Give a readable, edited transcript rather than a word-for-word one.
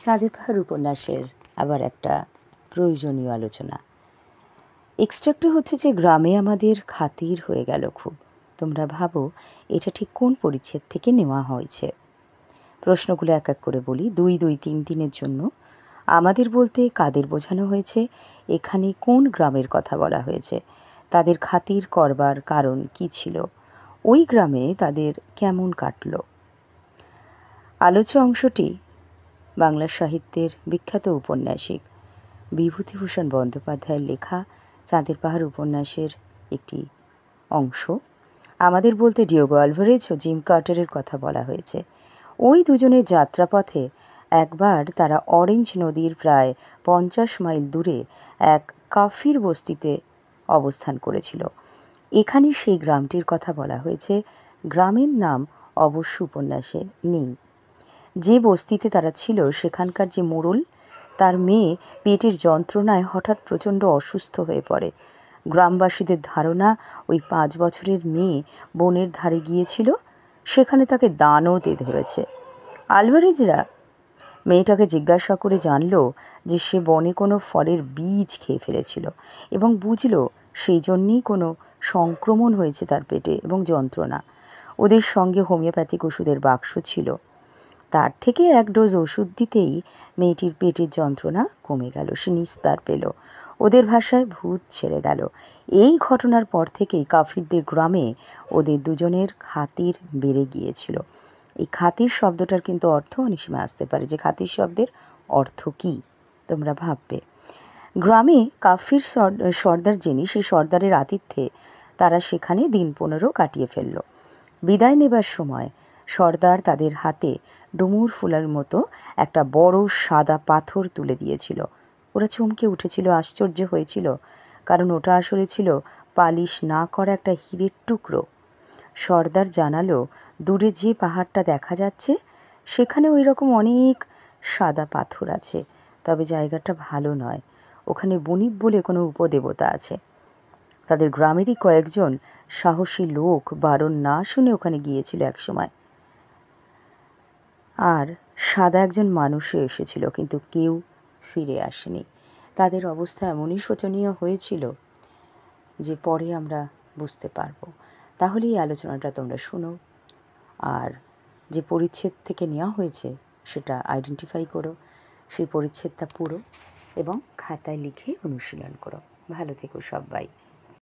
চাঁদের পাহাড় উপন্যাসের আবার একটা প্রয়োজনীয় আলোচনা। এক্সট্রাক্টটা হচ্ছে যে গ্রামে আমাদের খাতির হয়ে গেল খুব। তোমরা ভাবো এটা ঠিক কোন পরিচ্ছেদ থেকে নেওয়া হয়েছে? প্রশ্নগুলো এক এক করে বলি। 2-2-3-3-এর জন্য আমাদের বলতে কাদের বোঝানো হয়েছে, এখানে কোন গ্রামের কথা বলা হয়েছে, তাদের খাতির করবার কারণ কি ছিল, ওই গ্রামে তাদের কেমন কাটল। আলোচ্য অংশটি বাংলা সাহিত্যের বিখ্যাত ঔপন্যাসিক বিভূতিভূষণ বন্দ্যোপাধ্যায়ের লেখা চাঁদের পাহাড় উপন্যাসের একটি অংশ। আমাদের বলতে ডিয়েগো আলভারেজ ও জিম কার্টারের কথা বলা হয়েছে। ওই দুজনের যাত্রাপথে একবার তারা অরেঞ্জ নদীর প্রায় 50 মাইল দূরে এক কাফির বস্তিতে অবস্থান করেছিল। এখানে সেই গ্রামটির কথা বলা হয়েছে। গ্রামের নাম অবশ্য উপন্যাসে নেই। যে বস্তিতে তারা ছিল সেখানকার যে মোড়ল, তার মেয়ে পেটের যন্ত্রণায় হঠাৎ প্রচণ্ড অসুস্থ হয়ে পড়ে। গ্রামবাসীদের ধারণা ওই 5 বছরের মেয়ে বনের ধারে গিয়েছিল, সেখানে তাকে দানও ধরেছে। আলভারেজরা মেয়েটাকে জিজ্ঞাসা করে জানল যে সে বনে কোনো ফলের বীজ খেয়ে ফেলেছিল এবং বুঝল সেই জন্যেই কোনো সংক্রমণ হয়েছে তার পেটে এবং যন্ত্রণা। ওদের সঙ্গে হোমিওপ্যাথিক ওষুধের বাক্স ছিল। তার থেকে 1 ডোজ ওষুধ দিতেই মেয়েটির পেটের যন্ত্রণা কমে গেল, সে নিস্তার পেল। ওদের ভাষায় ভূত ছেড়ে গেল। এই ঘটনার পর থেকেই কাফিরদের গ্রামে ওদের দুজনের খাতির বেড়ে গিয়েছিল। এই খাতির শব্দটার কিন্তু অর্থ অনেক সময় আসতে পারে, যে খাতির শব্দের অর্থ কী তোমরা ভাববে। গ্রামে কাফির সর্দার যিনি, সেই সর্দারের আতিথ্যে তারা সেখানে দিন 15 কাটিয়ে ফেলল। বিদায় নেবার সময় সর্দার তাদের হাতে ডুমুর ফুলের মতো একটা বড় সাদা পাথর তুলে দিয়েছিল। ওরা চমকে উঠেছিল, আশ্চর্য হয়েছিল, কারণ ওটা আসলে ছিল পালিশ না করা একটা হীরের টুকরো। সর্দার জানালো, দূরে যে পাহাড়টা দেখা যাচ্ছে সেখানে ওই রকম অনেক সাদা পাথর আছে, তবে জায়গাটা ভালো নয়। ওখানে বনিব বলে কোনো উপদেবতা আছে। তাদের গ্রামেরই কয়েকজন সাহসী লোক বারণ না শুনে ওখানে গিয়েছিল একসময়। আর সাদা একজন মানুষও এসেছিল, কিন্তু কেউ ফিরে আসেনি। তাদের অবস্থা এমনই শোচনীয় হয়েছিল যে পরে আমরা বুঝতে পারবো। তাহলে এই আলোচনাটা তোমরা শোনো, আর যে পরিচ্ছেদ থেকে নেওয়া হয়েছে সেটা আইডেন্টিফাই করো, সেই পরিচ্ছেদটা পড়ো এবং খাতায় লিখে অনুশীলন করো। ভালো থেকো সবাই।